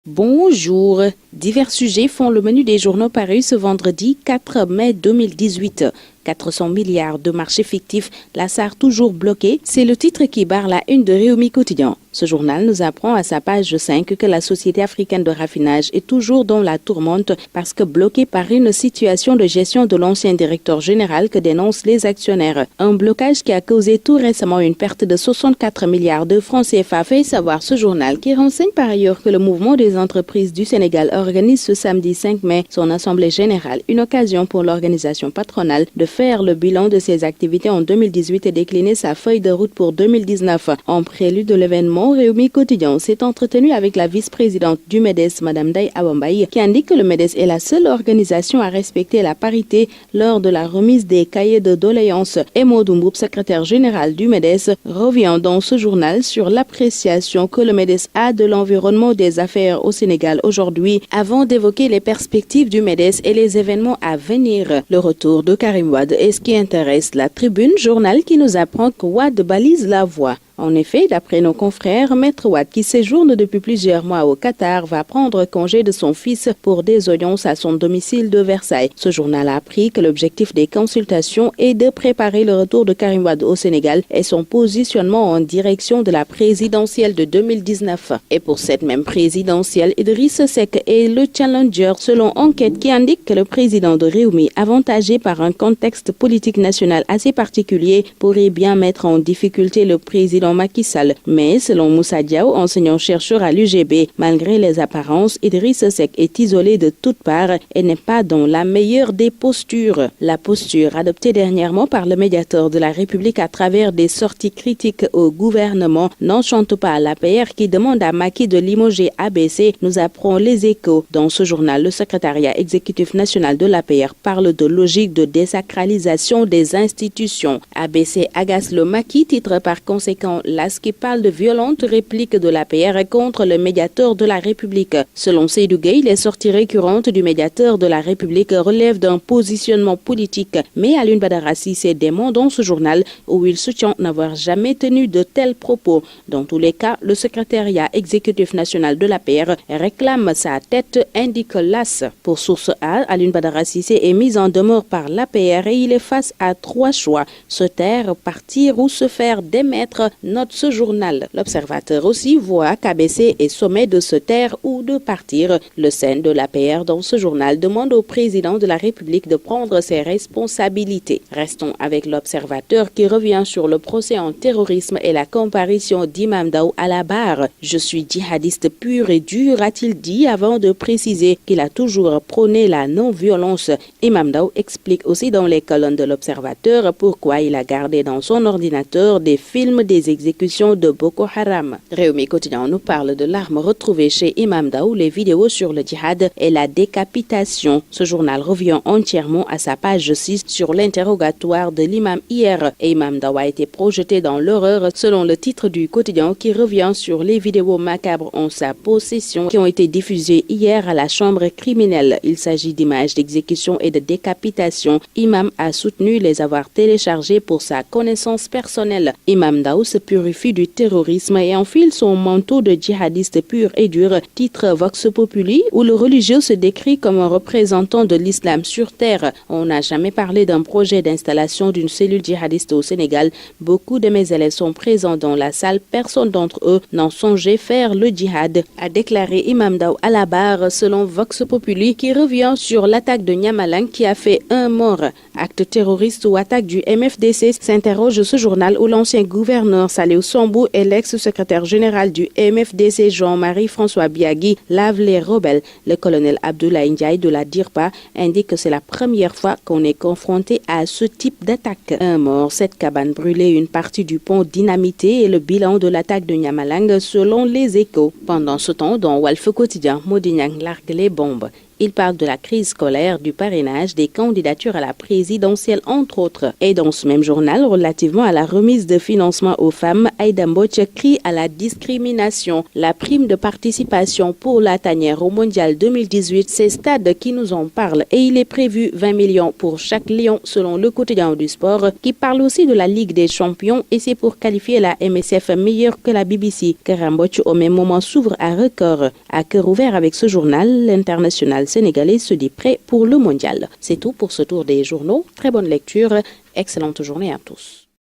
Bonjour. Divers sujets font le menu des journaux parus ce vendredi 4 mai 2018. 400 milliards de marchés fictifs, la SAR toujours bloquée, c'est le titre qui barre la une de Réumi Quotidien. Ce journal nous apprend à sa page 5 que la Société africaine de raffinage est toujours dans la tourmente parce que bloquée par une situation de gestion de l'ancien directeur général que dénoncent les actionnaires. Un blocage qui a causé tout récemment une perte de 64 milliards de francs CFA, fait savoir ce journal qui renseigne par ailleurs que le mouvement des entreprises du Sénégal organise ce samedi 5 mai son assemblée générale, une occasion pour l'organisation patronale de faire le bilan de ses activités en 2018 et décliner sa feuille de route pour 2019. En prélude de l'événement, Réumi Quotidien s'est entretenu avec la vice-présidente du MEDES, Mme Day Awambaye, qui indique que le MEDES est la seule organisation à respecter la parité lors de la remise des cahiers de doléances. Emodou Mboup, secrétaire général du MEDES, revient dans ce journal sur l'appréciation que le MEDES a de l'environnement des affaires au Sénégal aujourd'hui, avant d'évoquer les perspectives du MEDES et les événements à venir. Le retour de Karim Wade est ce qui intéresse la Tribune, journal qui nous apprend que Wade balise la voie. En effet, d'après nos confrères, Maître Wade, qui séjourne depuis plusieurs mois au Qatar, va prendre congé de son fils pour des audiences à son domicile de Versailles. Ce journal a appris que l'objectif des consultations est de préparer le retour de Karim Wade au Sénégal et son positionnement en direction de la présidentielle de 2019. Et pour cette même présidentielle, Idriss Seck est le challenger selon enquête qui indique que le président de Réumi, avantagé par un contexte politique national assez particulier, pourrait bien mettre en difficulté le président Macky Sall. Mais selon Moussa Diaw, enseignant-chercheur à l'UGB, malgré les apparences, Idriss Seck est isolé de toutes parts et n'est pas dans la meilleure des postures. La posture adoptée dernièrement par le médiateur de la République à travers des sorties critiques au gouvernement n'enchante pas l'APR qui demande à Macky de limoger ABC, nous apprend Les Échos. Dans ce journal, le secrétariat exécutif national de l'APR parle de logique de désacralisation des institutions. ABC agace le Macky, titre par conséquent l'AS qui parle de violentes répliques de l'APR contre le médiateur de la République. Selon Seydou Gueye, les sorties récurrentes du médiateur de la République relèvent d'un positionnement politique. Mais Alioune Badara Cissé dément dans ce journal où il soutient n'avoir jamais tenu de tels propos. Dans tous les cas, le secrétariat exécutif national de l'APR réclame sa tête, indique l'AS. Pour Source A, Alioune Badara Cissé est mis en demeure par l'APR et il est face à 3 choix: se taire, partir ou se faire démettre, note ce journal. L'Observateur aussi voit qu'ABC est sommet de se taire ou de partir. Le SEN de l'APR dans ce journal demande au président de la République de prendre ses responsabilités. Restons avec l'Observateur qui revient sur le procès en terrorisme et la comparution d'Imam Daou à la barre. Je suis djihadiste pur et dur, a-t-il dit avant de préciser qu'il a toujours prôné la non-violence. Imam Daou explique aussi dans les colonnes de l'Observateur pourquoi il a gardé dans son ordinateur des films des exécutions de Boko Haram. Réumi Quotidien nous parle de l'arme retrouvée chez Imam Daou, les vidéos sur le djihad et la décapitation. Ce journal revient entièrement à sa page 6 sur l'interrogatoire de l'imam hier. Et Imam Daou a été projeté dans l'horreur selon le titre du quotidien qui revient sur les vidéos macabres en sa possession qui ont été diffusées hier à la chambre criminelle. Il s'agit d'images d'exécution et de décapitation. Imam a soutenu les avoir téléchargées pour sa connaissance personnelle. Imam Daou se purifie du terrorisme et enfile son manteau de djihadiste pur et dur, titre Vox Populi, où le religieux se décrit comme un représentant de l'islam sur terre. On n'a jamais parlé d'un projet d'installation d'une cellule djihadiste au Sénégal. Beaucoup de mes élèves sont présents dans la salle, personne d'entre eux n'en songeait faire le djihad, a déclaré Imam Daou à la barre selon Vox Populi qui revient sur l'attaque de Niamalang qui a fait 1 mort. Acte terroriste ou attaque du MFDC, s'interroge ce journal où l'ancien gouverneur Saliou Sambou et l'ex-secrétaire général du MFDC Jean-Marie François Biagui lavent les rebelles. Le colonel Abdoulaye Ndiaye de la DIRPA indique que c'est la première fois qu'on est confronté à ce type d'attaque. 1 mort, 7 cabanes brûlées, une partie du pont dynamité et le bilan de l'attaque de Niamalang selon Les Échos. Pendant ce temps, dans Walf Quotidien, Modignang largue les bombes. Il parle de la crise scolaire, du parrainage, des candidatures à la présidentielle, entre autres. Et dans ce même journal, relativement à la remise de financement aux femmes, Aïda Mbodj crie à la discrimination. La prime de participation pour la tanière au Mondial 2018, c'est Stade qui nous en parle et il est prévu 20 millions pour chaque lion selon le quotidien du sport qui parle aussi de la Ligue des champions et c'est pour qualifier la MSF meilleure que la BBC. Kara Mbodj au même moment s'ouvre à record. À cœur ouvert avec ce journal, l'international sénégalais se dit prêt pour le mondial. C'est tout pour ce tour des journaux. Très bonne lecture, excellente journée à tous.